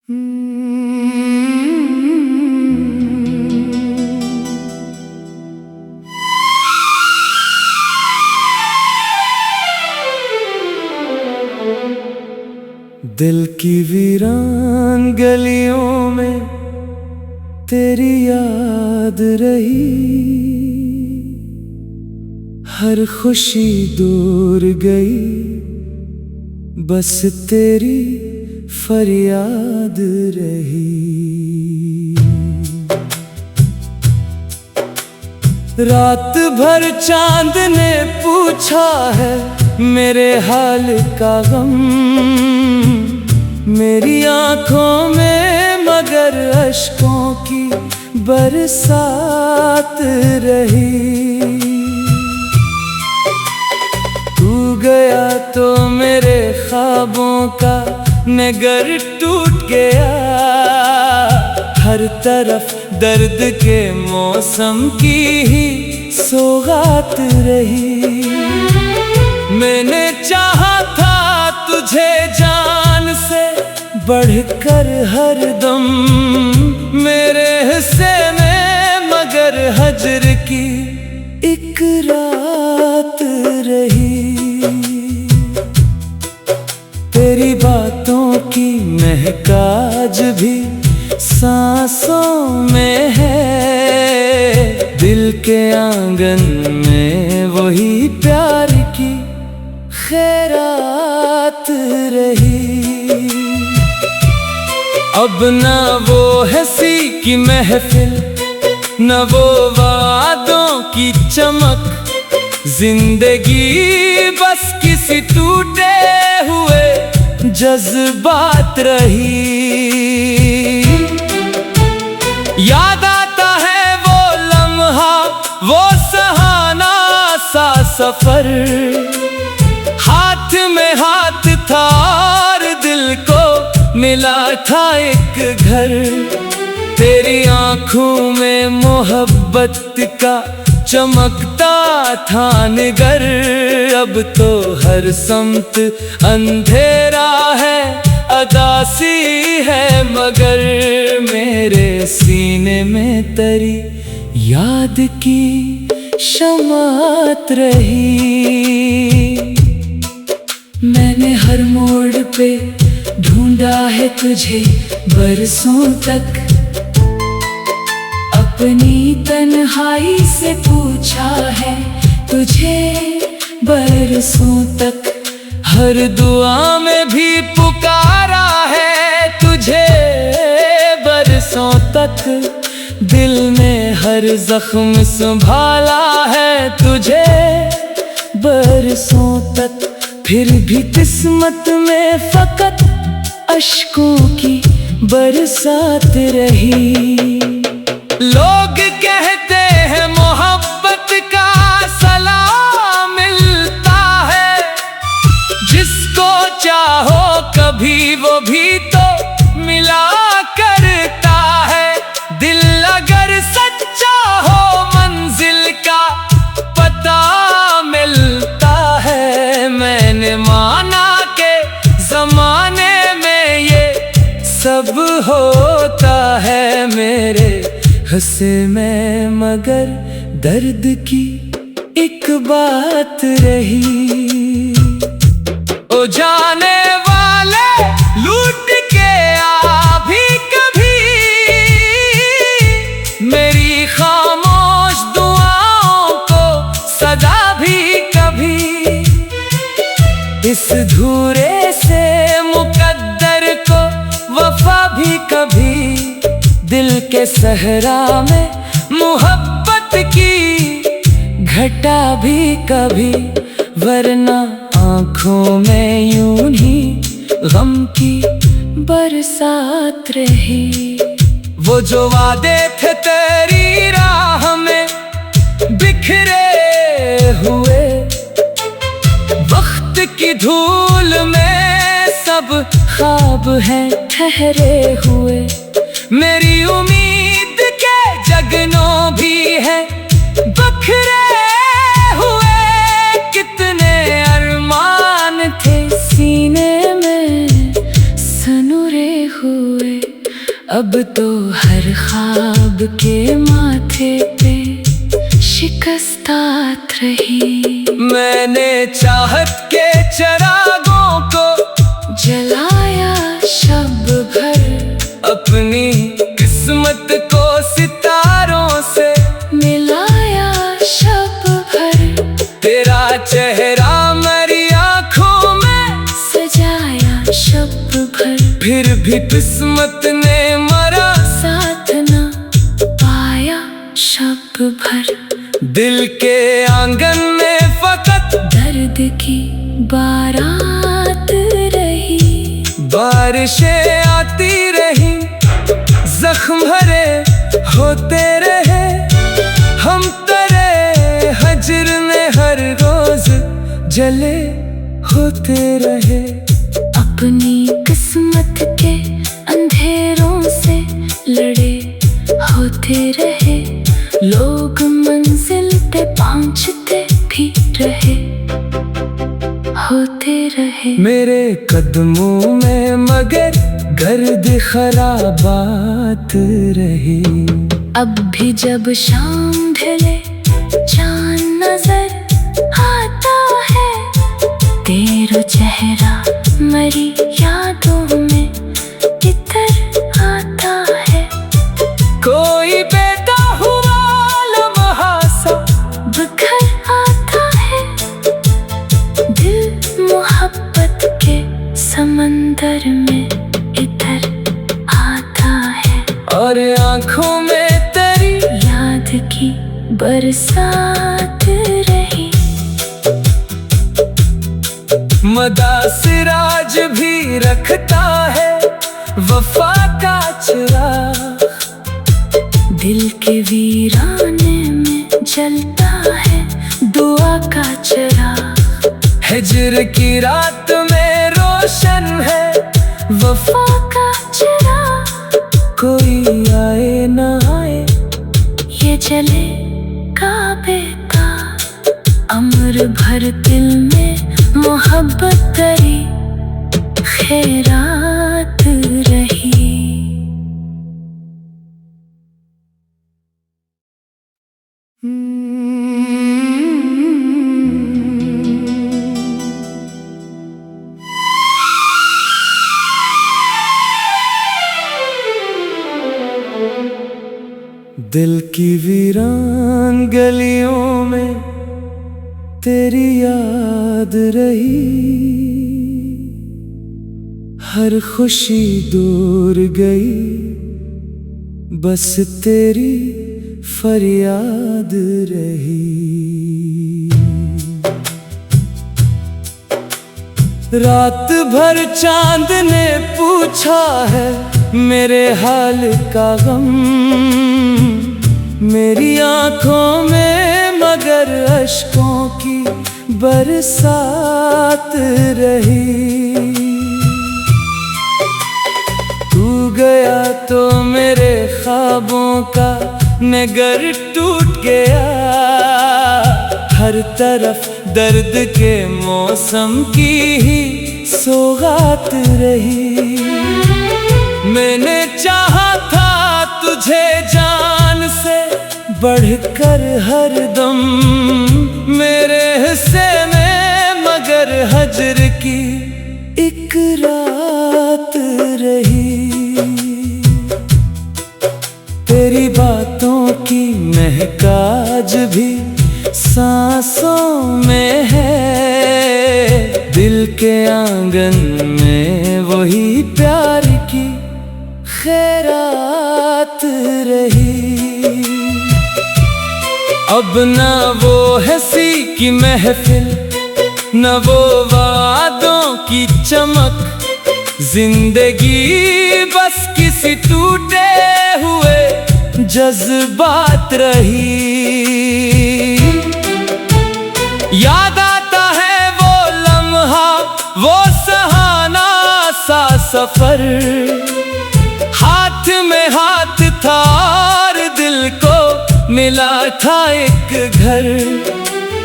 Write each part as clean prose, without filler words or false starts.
दिल की वीरान गलियों में तेरी याद रही, हर खुशी दूर गई, बस तेरी फरियाद रही। रात भर चांद ने पूछा है मेरे हाल का गम, मेरी आंखों में मगर अश्कों की बरसात रही। तू गया तो मेरे ख्वाबों का नगर टूट गया, हर तरफ दर्द के मौसम की ही सौगात रही। मैंने चाहा था तुझे जान से बढ़कर हरदम, मेरे हिस्से में मगर हजर की एक रात रही। तेरी बातों की महक आज भी सांसों में है, दिल के आंगन में वही प्यार की खैरात रही। अब ना वो हंसी की महफिल, न वो वादों की चमक, जिंदगी बस किसी टूटे हुए जज्बात रही। याद आता है वो लम्हा, वो सुहाना सा सफर, हाथ में हाथ था और दिल को मिला था एक घर। तेरी आंखों में मोहब्बत का चमकता था निगर, अब तो हर समत अंधेरा है, अदासी है मगर मेरे सीने में तेरी याद की शमात रही। मैंने हर मोड़ पे ढूंढा है तुझे बरसों तक, अपनी तन्हाई से पूछा है तुझे बरसों तक, हर दुआ में भी पुकारा है तुझे बरसों तक, दिल ने हर जख्म संभाला है तुझे बरसों तक। फिर भी किस्मत में फकत अश्कों की बरसात रही। लोग कहते हैं मोहब्बत का सलाम मिलता है, जिसको चाहो कभी वो भी तो मिला करता है। दिल अगर सच्चा हो मंजिल का पता मिलता है, मैंने माना के जमाने में ये सब होता है। मेरे हंसे में मगर दर्द की एक बात रही। ओ जाने वाले लूट के आ भी कभी, मेरी खामोश दुआओं को सदा भी कभी, इस धूरे से मुकद्दर को वफा भी कभी, दिल के सहरा में मोहब्बत की घटा भी कभी, वरना आँखों में यूं ही गम की बरसात रही। वो जो वादे थे तेरी राह में बिखरे हुए, वक्त की धूल में सब ख्वाब हैं ठहरे हुए, मेरी उम्मीद के जगनों भी है बखरे हुए। कितने अरमान थे सीने में सनुरे हुए। हुए, अब तो हर ख्वाब के माथे पे शिकस्तात रही। मैंने चाहत के चरागों को जलाया शब भर, अपनी किस्मत को सितारों से मिलाया शब भर। तेरा चेहरा मेरी आँखों में सजाया शब भर, फिर भी किस्मत ने मरा साथ न पाया शब भर। दिल के आंगन में फकत दर्द की बारात रही, बारिशें आती रही, जख्म भरे होते रहे, हम तरे हजर में हर रोज जले होते रहे। अपनी किस्मत के अंधेरों से लड़े होते रहे, लोग मंजिल पे पहुंचते भी रहे होते रहे। मेरे कदमों में मगर गर्द खराबात रही। अब भी जब शाम ढले चांद नजर आता है, तेरा चेहरा मेरी यादों में इतर आता है। कोई बेटा हुआ लम्हा सा बिखर आता है, दिल मोहब्बत के समंदर में इतर आता है। और आँखों में तेरी याद की बरसात रही। मदा सिराज भी रखता है वफा का चिराग, दिल के वीराने में जलता है दुआ का चिराग। हिज्र की रात में रोशन है वफा का चिराग, कोई आए न आए ये जले बेताब। अमर भर दिल में मोहब्बत करी खैरात रही। दिल की वीरान गलियों में तेरी याद रही, हर खुशी दूर गई, बस तेरी फरियाद रही। रात भर चांद ने पूछा है मेरे हाल का गम, मेरी आँखों में मगर अश्कों की बरसात रही। तू गया तो मेरे ख्वाबों का नगर टूट गया, हर तरफ दर्द के मौसम की ही सौगात रही। मैंने चाहा था तुझे जान से बढ़कर हर दम, मेरे हिस्से में मगर हजर की एक रात रही। तेरी बातों की महकाज भी सांसों में है, दिल के आंगन में वही प्यार की खैरात रही। अब ना वो हंसी की महफिल, न वो वादों की चमक, जिंदगी बस किसी टूटे हुए जज्बात रही। याद आता है वो लम्हा, वो सुहाना सा सफर, हाथ में हाथ था और दिल को मिला था एक घर।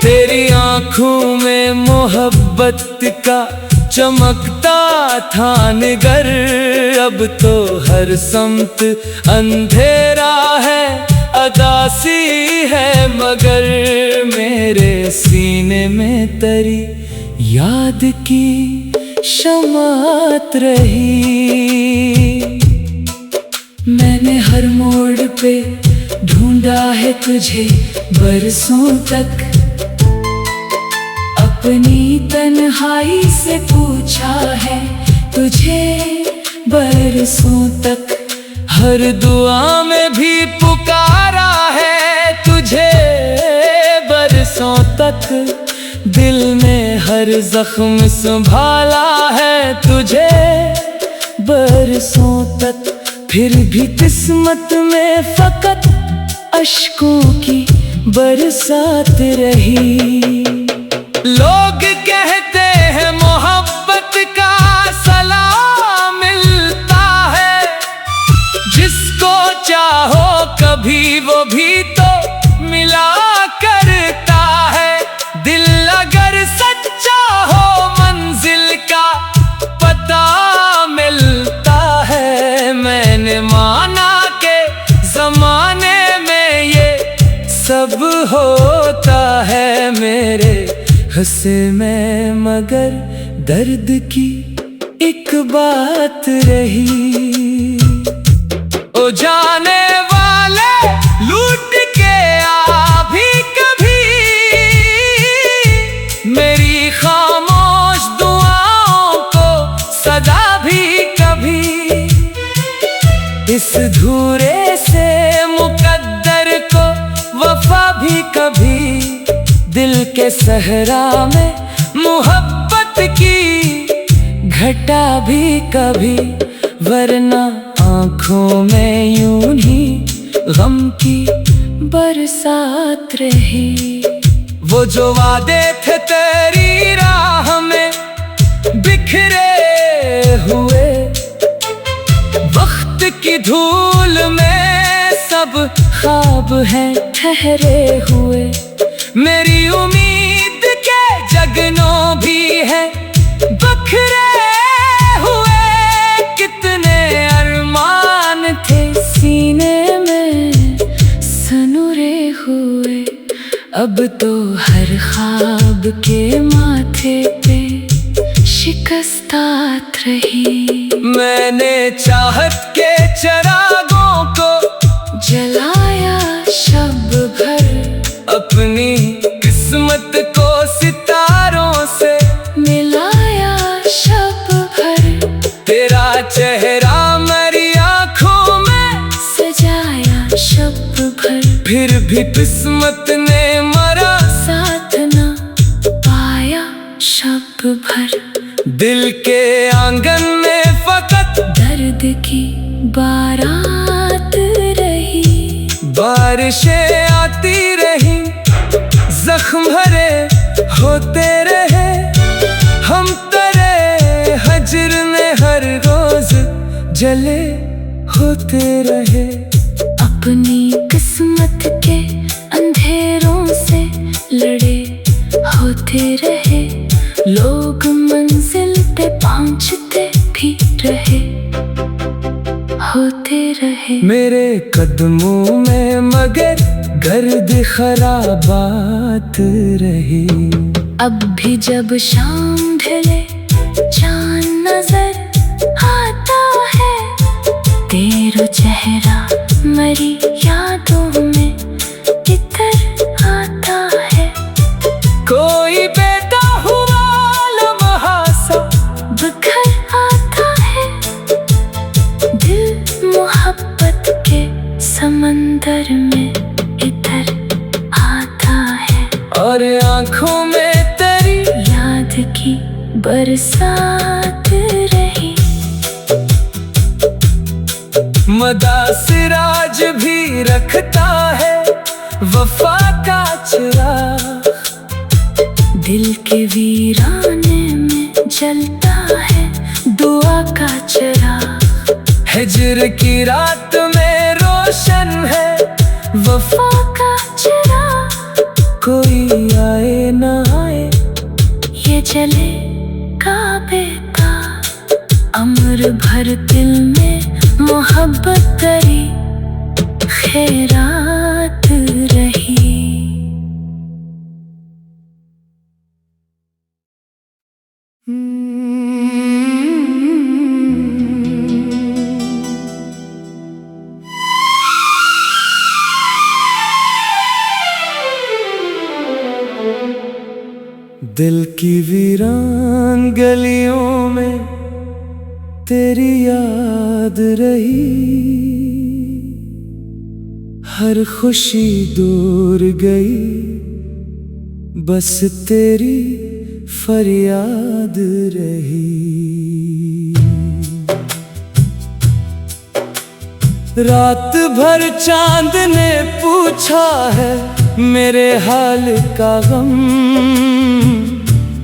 तेरी आँखों में मोहब्बत का चमकता था निगर, अब तो हर समत अंधेरा है, अदासी है मगर मेरे सीने में तरी याद की शमात रही। मैंने हर मोड़ पे ढूंढा है तुझे बरसों तक, अपनी तन्हाई से पूछा है तुझे बरसों तक। हर दुआ में भी पुकारा है तुझे बरसों तक, दिल में हर जख्म संभाला है तुझे बरसों तक। फिर भी किस्मत में फकत अश्कों की बरसात रही। लोग कहते हैं मोहब्बत का सलाम मिलता है, जिसको चाहो कभी वो भी तो मिला करता है। दिल अगर सच्चा हो मंजिल का पता मिलता है। मैंने माना के जमाने में ये सब होता है मेरे हंसे में, मगर दर्द की एक बात रही। ओ जाने वाले लूट के आ भी कभी, मेरी खामोश दुआओं को सदा भी कभी। इस धूरे से मुकद्दर को वफा भी कभी, दिल के सहरा में मोहब्बत की घटा भी कभी। वरना आँखों में यूं ही गम की बरसात रही। वो जो वादे थे तेरी राह में बिखरे हुए, वक्त की धूल में सब ख्वाब हैं ठहरे हुए। मेरी उम्मीद के जगनों भी है बखरे हुए, कितने अरमान थे सीने में सनुरे हुए। अब तो हर ख्वाब के माथे पे शिकस्तात रही। मैंने चाहत के चरागों को जलाया शब भर, अपनी किस्मत को सितारों से मिलाया शब भर। तेरा चेहरा मेरी आँखों में सजाया शब भर, फिर भी किस्मत ने मरा साथ न पाया शब भर। दिल के आंगन में फकत दर्द की बारात रही। बारिशें आती रही, जख्म भरे होते रहे, हम तेरे हजर में हर रोज जले होते रहे। अपनी किस्मत के अंधेरों से लड़े होते रहे, लोग मंजिल पे पहुंचते भी रहे होते रहे। मेरे कदमों में मगर गर्द खराबात रही। अब भी जब शाम ढले चांद नजर आता है, तेरा चेहरा मेरी यादों में इतर आता है। कोई बेटा हुआ लम्हा सा बिखर आता है, दिल मोहब्बत के समंदर में इतर आता है। और आँखों में तेरी याद की बरसात रही। मदासिराज भी रखता है वफा का चिराग, दिल के वीराने में जलता है दुआ का चिराग। हिज्र की रात में रोशन है वफा का चिराग, कोई आए ना आए ये जले काबे उम्र भर दिल में मोहब्बत करी, खैरात रही। दिल की वीरान गलियों में तेरी याद रही, हर खुशी दूर गई, बस तेरी फरियाद रही। रात भर चांद ने पूछा है मेरे हाल का गम,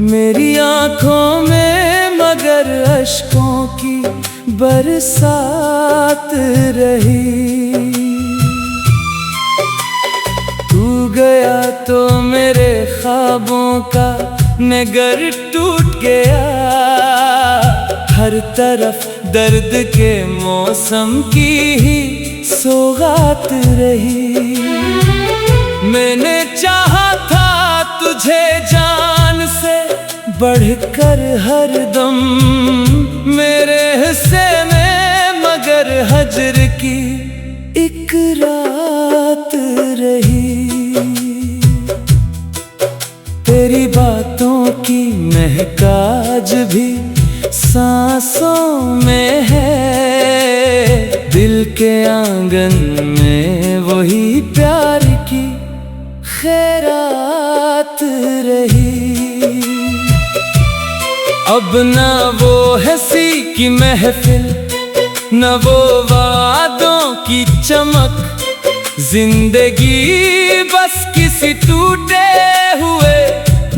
मेरी आंखों में मगर अश्कों की बरसात रही। तू गया तो मेरे ख्वाबों का नगर टूट गया, हर तरफ दर्द के मौसम की ही सौगात रही। मैंने चाहा था तुझे जान से बढ़कर हर दम, मेरे हिस्से में मगर हजर की एक रात रही। तेरी बातों की महक आज भी सांसों में है, दिल के आंगन में वही प्यार की खैरात रही। अब ना वो हंसी की महफिल, न वो वादों की चमक, जिंदगी बस किसी टूटे हुए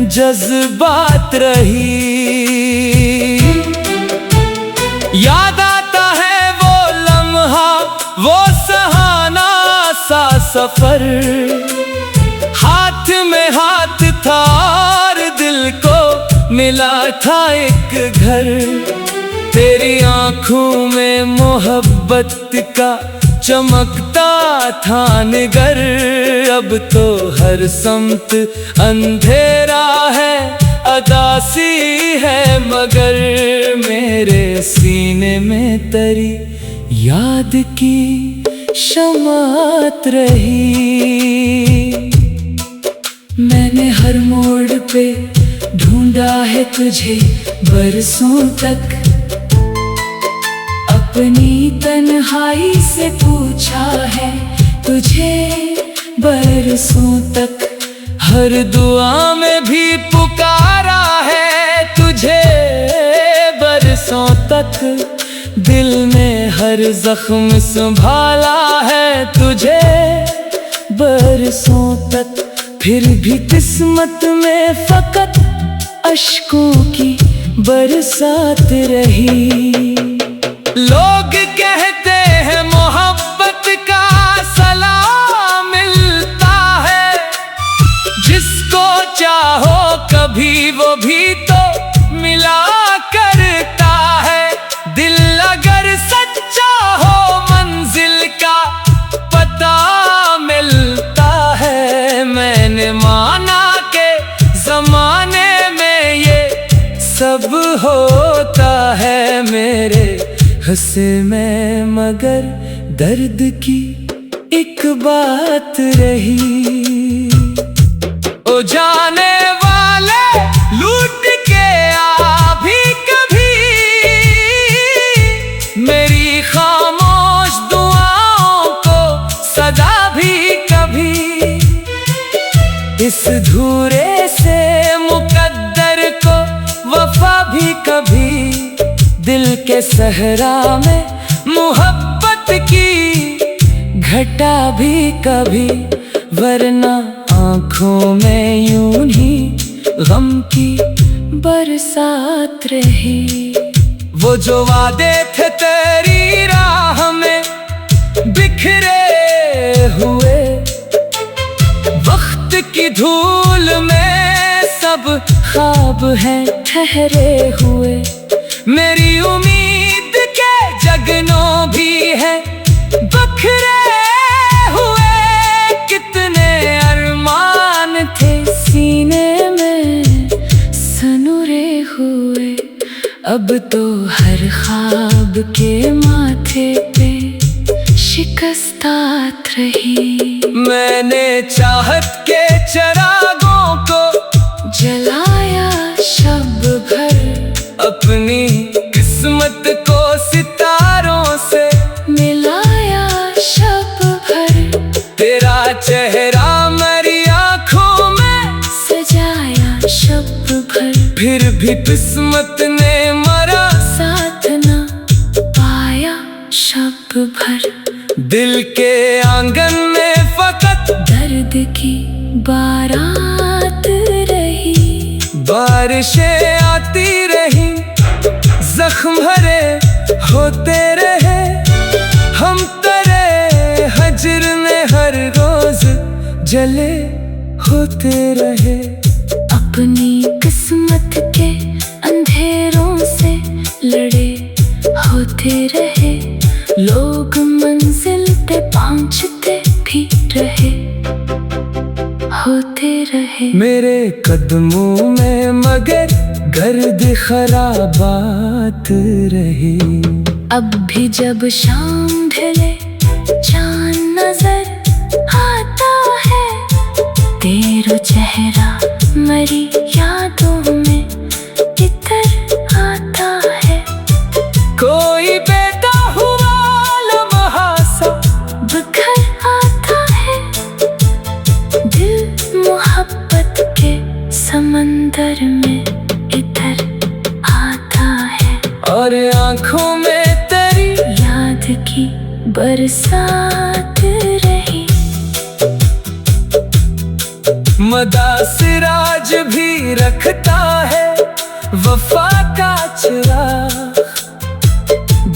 जज्बात रही। याद आता है वो लम्हा, वो सुहाना सा सफर, हाथ में हाथ था और दिल को मिला था एक घर। तेरी आंखों में मोहब्बत का चमकता था निगर, अब तो हर समत अंधेरा है, अदासी है मगर मेरे सीने में तेरी याद की शमात रही। मैंने हर मोड़ पे ढूंढा है तुझे बरसों तक, अपनी तन्हाई से पूछा है तुझे बरसों तक, हर दुआ में भी पुकारा है तुझे बरसों तक, दिल में हर जख्म संभाला है तुझे बरसों तक, फिर भी किस्मत में फकत अश्कों की बरसात रही। लोग कहते हैं मोहब्बत का सलाम मिलता है, जिसको चाहो कभी वो भी तो मिला करता है। दिल अगर सच्चा हो मंजिल का पता मिलता है, मैंने माना के जमाने में ये सब होता है, मेरे हंसे में मगर दर्द की एक बात रही। ओ जाने वाले लूट के आ भी कभी, मेरी खामोश दुआओं को सदा भी कभी, इस धूरे से मुकद्दर को वफा भी कभी, दिल के सहरा में मोहब्बत की घटा भी कभी, वरना आँखों में यूं ही गम की बरसात रही। वो जो वादे थे तेरी राह में बिखरे हुए, वक्त की धूल में सब ख्वाब हैं ठहरे हुए, मेरी उम्मीद शगनों भी है बखरे हुए, कितने अरमान थे सीने में सनुरे हुए। अब तो हर ख्वाब के माथे पे शिकस्तात रही। मैंने चाहत के चरागों को जलाया शब भर, अपनी किस्मत को सितारों से मिलाया शब भर। तेरा चेहरा मेरी आँखों में सजाया शब भर, फिर भी किस्मत ने मरा साथ न पाया शब भर। दिल के आंगन में फकत दर्द की बारात रही। बारिशें आती रही, जख्म भरे होते रहे, हम तेरे हजर में हर रोज जले होते रहे। अपनी किस्मत के अंधेरों से लड़े होते रहे, लोग मंजिल पे पहुंचते भी रहे होते रहे। मेरे कदमों में मगर गर्द खराबात रही। अब भी जब शाम ढले चांद नजर आता है, तेरा चेहरा मेरी यादों में इतर आता है। कोई बेटा हुआ लम्हा सा बिखर आता है, दिल मोहब्बत के समंदर में इधर आता है। और आँखों में तेरी याद की बरसात रही। मदा सिराज भी रखता है वफा का चिराग,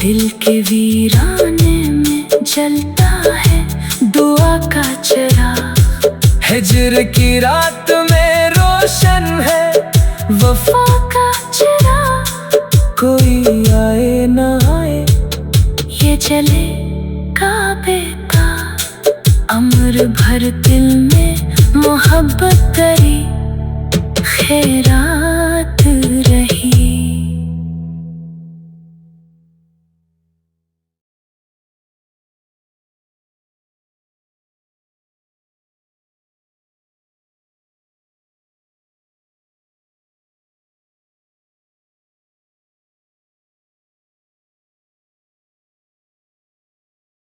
दिल के वीराने में जलता है दुआ का चिराग। हिज्र की रात में रोशन है वफा का चिराग, कोई आए न आए ये जले काबे का। अमर भर दिल में मोहब्बत करी खैरात